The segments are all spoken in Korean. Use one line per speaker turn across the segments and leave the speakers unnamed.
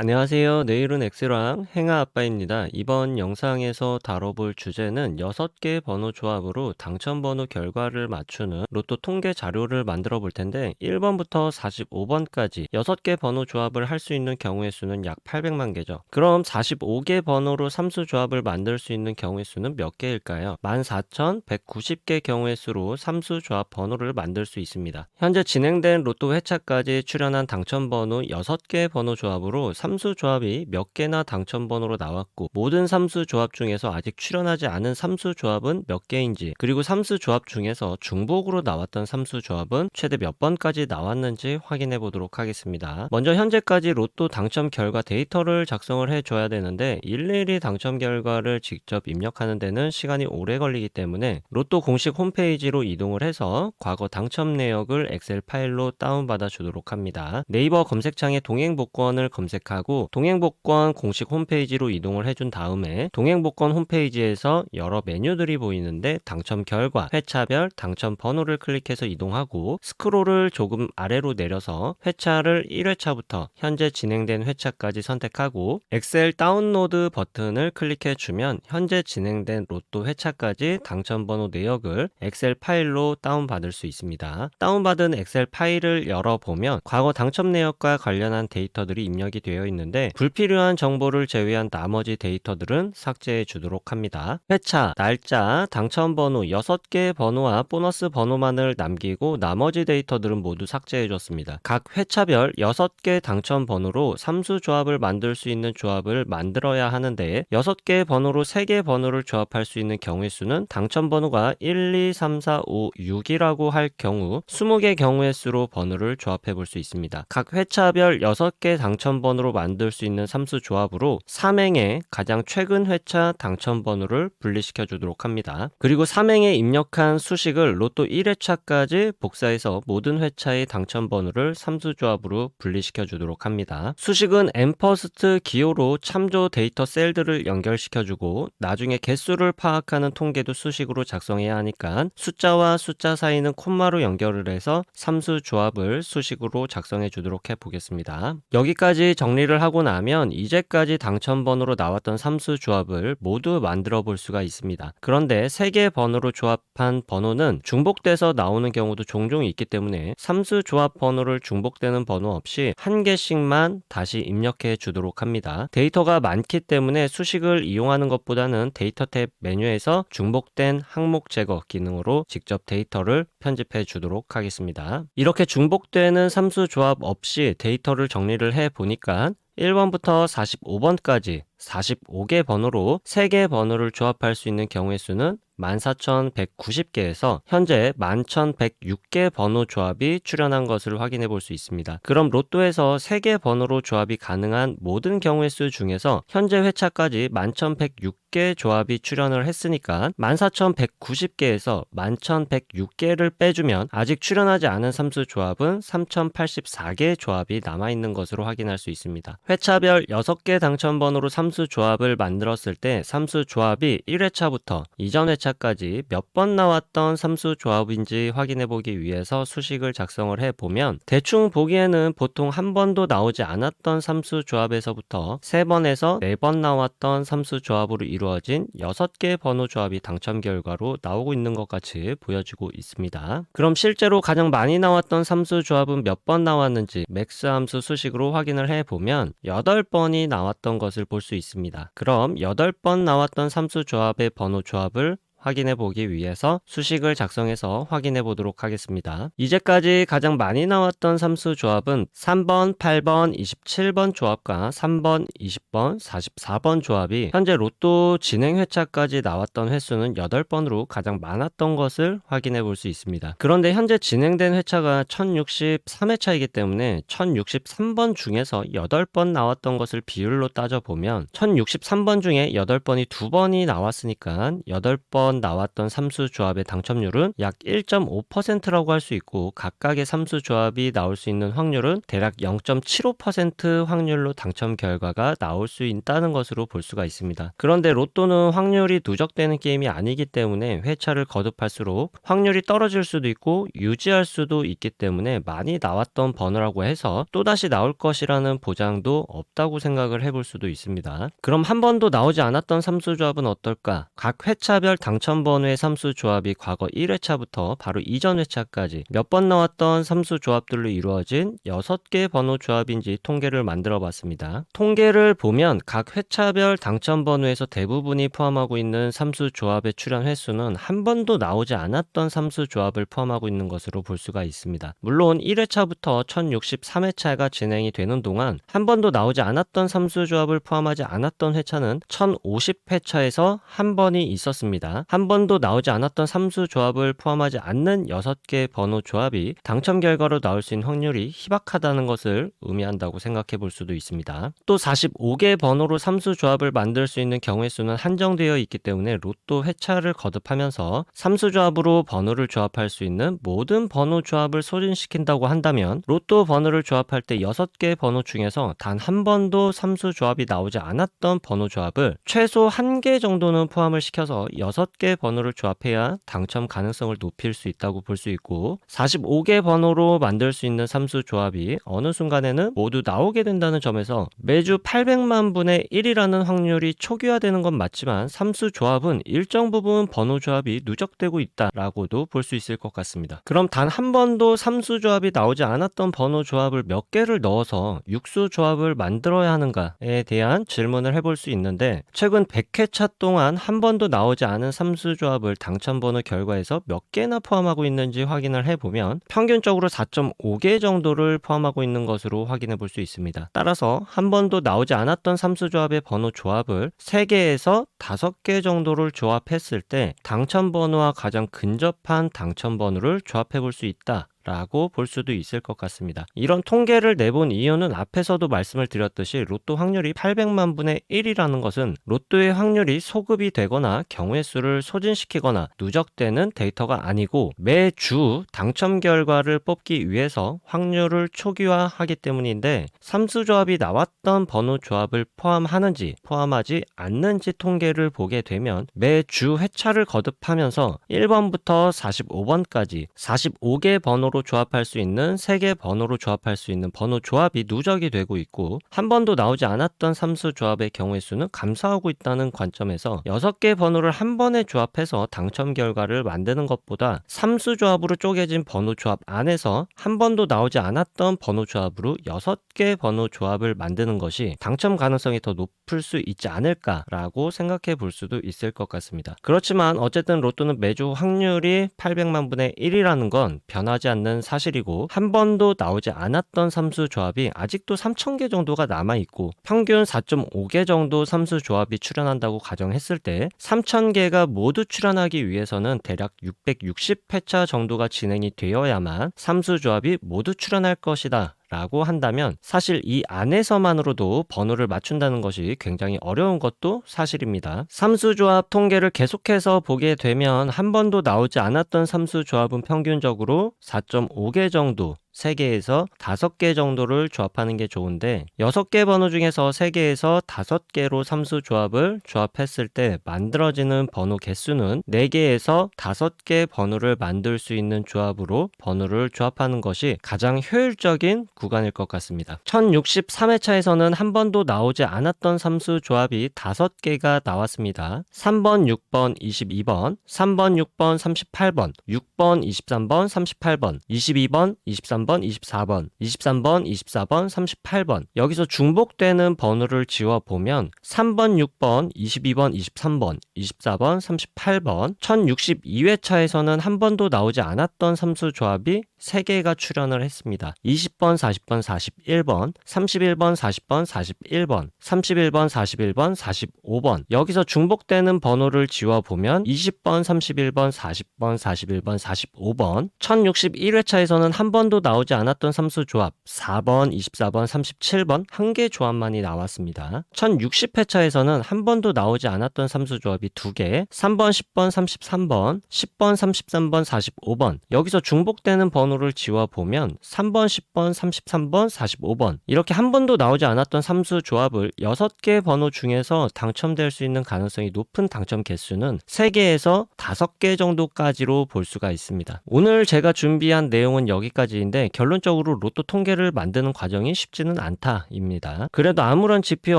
안녕하세요. 내일은 엑스랑 행아 아빠입니다. 이번 영상에서 다뤄볼 주제는 6개 번호 조합으로 당첨 번호 결과를 맞추는 로또 통계 자료를 만들어 볼 텐데 1번부터 45번까지 6개 번호 조합을 할 수 있는 경우의 수는 약 800만 개죠. 그럼 45개 번호로 삼수 조합을 만들 수 있는 경우의 수는 몇 개일까요? 14,190개 경우의 수로 삼수 조합 번호를 만들 수 있습니다. 현재 진행된 로또 회차까지 출연한 당첨 번호 6개 번호 조합으로 삼수 조합이 몇 개나 당첨 번호로 나왔고 모든 삼수 조합 중에서 아직 출연하지 않은 삼수 조합은 몇 개인지, 그리고 삼수 조합 중에서 중복으로 나왔던 삼수 조합은 최대 몇 번까지 나왔는지 확인해 보도록 하겠습니다. 먼저 현재까지 로또 당첨 결과 데이터를 작성을 해줘야 되는데 일일이 당첨 결과를 직접 입력하는 데는 시간이 오래 걸리기 때문에 로또 공식 홈페이지로 이동을 해서 과거 당첨 내역을 엑셀 파일로 다운받아 주도록 합니다. 네이버 검색창에 동행복권을 검색하고 동행복권 공식 홈페이지로 이동을 해준 다음에 동행복권 홈페이지에서 여러 메뉴들이 보이는데 당첨 결과, 회차별, 당첨 번호를 클릭해서 이동하고 스크롤을 조금 아래로 내려서 회차를 1회차부터 현재 진행된 회차까지 선택하고 엑셀 다운로드 버튼을 클릭해 주면 현재 진행된 로또 회차까지 당첨 번호 내역을 엑셀 파일로 다운받을 수 있습니다. 다운받은 엑셀 파일을 열어보면 과거 당첨 내역과 관련한 데이터들이 입력이 되어 있는데 불필요한 정보를 제외한 나머지 데이터들은 삭제해 주도록 합니다. 회차, 날짜, 당첨 번호 6개 번호와 보너스 번호만을 남기고 나머지 데이터들은 모두 삭제해 줬습니다. 각 회차별 6개 당첨 번호로 삼수 조합을 만들 수 있는 조합을 만들어야 하는데 6개 번호로 3개 번호를 조합할 수 있는 경우의 수는 당첨 번호가 1, 2, 3, 4, 5, 6이라고 할 경우 20개 경우의 수로 번호를 조합해 볼 수 있습니다. 각 회차별 6개 당첨 번호로 만들 수 있는 삼수 조합으로 삼행에 가장 최근 회차 당첨 번호를 분리시켜 주도록 합니다. 그리고 삼행에 입력한 수식을 로또 1회차까지 복사해서 모든 회차의 당첨 번호를 삼수 조합으로 분리시켜 주도록 합니다. 수식은 엠퍼스트 기호로 참조 데이터 셀들을 연결시켜 주고 나중에 개수를 파악하는 통계도 수식으로 작성해야 하니까 숫자와 숫자 사이는 콤마로 연결을 해서 삼수 조합을 수식으로 작성해 주도록 해 보겠습니다. 여기까지 정리를 하고 나면 이제까지 당첨 번호로 나왔던 삼수 조합을 모두 만들어 볼 수가 있습니다. 그런데 3개 번호로 조합한 번호는 중복돼서 나오는 경우도 종종 있기 때문에 삼수 조합 번호를 중복되는 번호 없이 한 개씩만 다시 입력해 주도록 합니다. 데이터가 많기 때문에 수식을 이용하는 것보다는 데이터 탭 메뉴에서 중복된 항목 제거 기능으로 직접 데이터를 편집해 주도록 하겠습니다. 이렇게 중복되는 삼수 조합 없이 데이터를 정리를 해 보니까 1번부터 45번까지 45개 번호로 3개 번호를 조합할 수 있는 경우의 수는 14,190개에서 현재 11,106개 번호 조합이 출현한 것을 확인해 볼 수 있습니다. 그럼 로또에서 3개 번호로 조합이 가능한 모든 경우의 수 중에서 현재 회차까지 11,106개 조합이 출현을 했으니까 14,190개에서 11,106개를 빼주면 아직 출현하지 않은 삼수 조합은 3,084개 조합이 남아있는 것으로 확인할 수 있습니다. 회차별 6개 당첨 번호로 삼수 조합을 만들었을 때 삼수 조합이 1회차부터 이전 회차까지 몇 번 나왔던 삼수 조합인지 확인해 보기 위해서 수식을 작성을 해보면 대충 보기에는 보통 한 번도 나오지 않았던 삼수 조합에서부터 3번에서 4번 나왔던 삼수 조합으로 이루어진 6개 번호 조합이 당첨 결과로 나오고 있는 것 같이 보여지고 있습니다. 그럼 실제로 가장 많이 나왔던 삼수 조합은 몇 번 나왔는지 맥스 함수 수식으로 확인을 해보면 8번이 나왔던 것을 볼 수 있습니다. 그럼 8번 나왔던 삼수 조합의 번호 조합을 확인해 보기 위해서 수식을 작성해서 확인해 보도록 하겠습니다. 이제까지 가장 많이 나왔던 삼수 조합은 3번, 8번, 27번 조합과 3번, 20번, 44번 조합이 현재 로또 진행 회차까지 나왔던 횟수는 8번으로 가장 많았던 것을 확인해 볼 수 있습니다. 그런데 현재 진행된 회차가 1063회차이기 때문에 1063번 중에서 8번 나왔던 것을 비율로 따져보면 1063번 중에 8번이 2번이 나왔으니까 8번 번 나왔던 삼수 조합의 당첨률은 약 1.5%라고 할 수 있고, 각각의 삼수 조합이 나올 수 있는 확률은 대략 0.75% 확률로 당첨 결과가 나올 수 있다는 것으로 볼 수가 있습니다. 그런데 로또는 확률이 누적되는 게임이 아니기 때문에 회차를 거듭할수록 확률이 떨어질 수도 있고 유지할 수도 있기 때문에 많이 나왔던 번호라고 해서 또다시 나올 것이라는 보장도 없다고 생각을 해볼 수도 있습니다. 그럼 한 번도 나오지 않았던 삼수 조합은 어떨까? 각 회차별 당첨 번호의 삼수 조합이 과거 1회차부터 바로 이전 회차까지 몇 번 나왔던 삼수 조합들로 이루어진 6개 번호 조합인지 통계를 만들어 봤습니다. 통계를 보면 각 회차별 당첨 번호에서 대부분이 포함하고 있는 삼수 조합의 출현 횟수는 한 번도 나오지 않았던 삼수 조합을 포함하고 있는 것으로 볼 수가 있습니다. 물론 1회차부터 1063회차가 진행이 되는 동안 한 번도 나오지 않았던 삼수 조합을 포함하지 않았던 회차는 1050회차에서 한 번이 있었습니다. 한 번도 나오지 않았던 삼수 조합을 포함하지 않는 6개 번호 조합이 당첨 결과로 나올 수 있는 확률이 희박하다는 것을 의미한다고 생각해 볼 수도 있습니다. 또 45개 번호로 삼수 조합을 만들 수 있는 경우의 수는 한정되어 있기 때문에 로또 회차를 거듭하면서 삼수 조합으로 번호를 조합할 수 있는 모든 번호 조합을 소진시킨다고 한다면 로또 번호를 조합할 때 6개 번호 중에서 단 한 번도 삼수 조합이 나오지 않았던 번호 조합을 최소 1개 정도는 포함을 시켜서 6개 번호를 조합해야 당첨 가능성을 높일 수 있다고 볼 수 있고, 45개 번호로 만들 수 있는 삼수 조합이 어느 순간에는 모두 나오게 된다는 점에서 매주 800만 분의 1이라는 확률이 초기화되는 건 맞지만 삼수 조합은 일정 부분 번호 조합이 누적되고 있다라고도 볼 수 있을 것 같습니다. 그럼 단 한 번도 삼수 조합이 나오지 않았던 번호 조합을 몇 개를 넣어서 육수 조합을 만들어야 하는가에 대한 질문을 해볼 수 있는데, 최근 100회차 동안 한 번도 나오지 않은 삼수 조합을 당첨 번호 결과에서 몇 개나 포함하고 있는지 확인을 해보면 평균적으로 4.5개 정도를 포함하고 있는 것으로 확인해 볼 수 있습니다. 따라서 한 번도 나오지 않았던 삼수 조합의 번호 조합을 3개에서 5개 정도를 조합했을 때 당첨 번호와 가장 근접한 당첨 번호를 조합해 볼 수 있다 라고 볼 수도 있을 것 같습니다. 이런 통계를 내본 이유는 앞에서도 말씀을 드렸듯이 로또 확률이 800만 분의 1이라는 것은 로또의 확률이 소급이 되거나 경우의 수를 소진시키거나 누적되는 데이터가 아니고 매주 당첨 결과를 뽑기 위해서 확률을 초기화하기 때문인데, 삼수조합이 나왔던 번호 조합을 포함하는지 포함하지 않는지 통계를 보게 되면 매주 회차를 거듭하면서 1번부터 45번까지 45개 번호로 조합할 수 있는 3개 번호로 조합할 수 있는 번호 조합이 누적이 되고 있고, 한 번도 나오지 않았던 삼수 조합의 경우의 수는 감소하고 있다는 관점에서 6개 번호를 한 번에 조합해서 당첨 결과를 만드는 것보다 삼수 조합으로 쪼개진 번호 조합 안에서 한 번도 나오지 않았던 번호 조합으로 6개 번호 조합을 만드는 것이 당첨 가능성이 더 높을 수 있지 않을까라고 생각해 볼 수도 있을 것 같습니다. 그렇지만 어쨌든 로또는 매주 확률이 800만 분의 1이라는 건 변하지 않는 사실이고, 한 번도 나오지 않았던 삼수 조합이 아직도 3,000개 정도가 남아있고 평균 4.5개 정도 삼수 조합이 출현한다고 가정했을 때 3,000개가 모두 출현하기 위해서는 대략 660회차 정도가 진행이 되어야만 삼수 조합이 모두 출현할 것이다 라고 한다면 사실 이 안에서만으로도 번호를 맞춘다는 것이 굉장히 어려운 것도 사실입니다. 삼수조합 통계를 계속해서 보게 되면 한 번도 나오지 않았던 삼수조합은 평균적으로 4.5개 정도, 3개에서 5개 정도를 조합하는 게 좋은데, 6개 번호 중에서 3개에서 5개로 삼수 조합을 조합했을 때 만들어지는 번호 개수는 4개에서 5개 번호를 만들 수 있는 조합으로 번호를 조합하는 것이 가장 효율적인 구간일 것 같습니다. 1063회차에서는 한 번도 나오지 않았던 삼수 조합이 5개가 나왔습니다. 3번, 6번, 22번, 3번, 6번, 38번, 6번, 23번, 38번, 22번, 23번, 24번, 23번, 24번, 38번. 여기서 중복되는 번호를 지워보면 3번, 6번, 22번, 23번, 24번, 38번 1062회차에서는 한 번도 나오지 않았던 삼수 조합이 3개가 출현을 했습니다. 20번, 40번, 41번, 31번, 40번, 41번, 31번, 41번, 45번. 여기서 중복되는 번호를 지워보면 20번, 31번, 40번, 41번, 45번 1061회차에서는 한 번도 나오지 않았던 삼수 조합 4번, 24번, 37번 한 개 조합만이 나왔습니다. 1060회차에서는 한 번도 나오지 않았던 삼수 조합이 2개, 3번, 10번, 33번, 10번, 33번, 45번. 여기서 중복되는 번호를 지워보면 3번, 10번, 33번, 45번 이렇게 한 번도 나오지 않았던 삼수 조합을 6개 번호 중에서 당첨될 수 있는 가능성이 높은 당첨 개수는 3개에서 5개 정도까지로 볼 수가 있습니다. 오늘 제가 준비한 내용은 여기까지인데 결론적으로 로또 통계를 만드는 과정이 쉽지는 않다입니다. 그래도 아무런 지표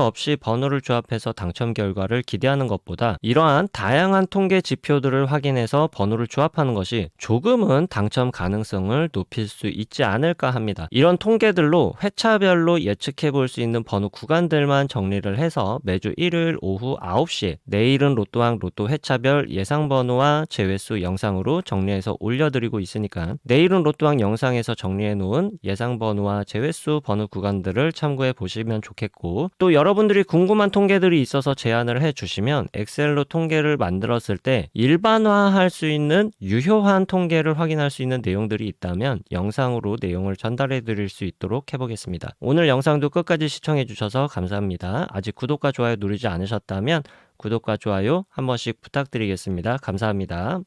없이 번호를 조합해서 당첨 결과를 기대하는 것보다 이러한 다양한 통계 지표들을 확인해서 번호를 조합하는 것이 조금은 당첨 가능성을 높일 수 있지 않을까 합니다. 이런 통계들로 회차별로 예측해 볼 수 있는 번호 구간들만 정리를 해서 매주 일요일 오후 9시에 내일은 로또왕 로또 회차별 예상 번호와 제외수 영상으로 정리해서 올려드리고 있으니까 내일은 로또왕 영상에서 정리해 놓은 예상 번호와 제외수 번호 구간들을 참고해 보시면 좋겠고, 또 여러분들이 궁금한 통계들이 있어서 제안을 해 주시면 엑셀로 통계를 만들었을 때 일반화할 수 있는 유효한 통계를 확인할 수 있는 내용들이 있다면 영상으로 내용을 전달해 드릴 수 있도록 해보겠습니다. 오늘 영상도 끝까지 시청해 주셔서 감사합니다. 아직 구독과 좋아요 누르지 않으셨다면 구독과 좋아요 한 번씩 부탁드리겠습니다. 감사합니다.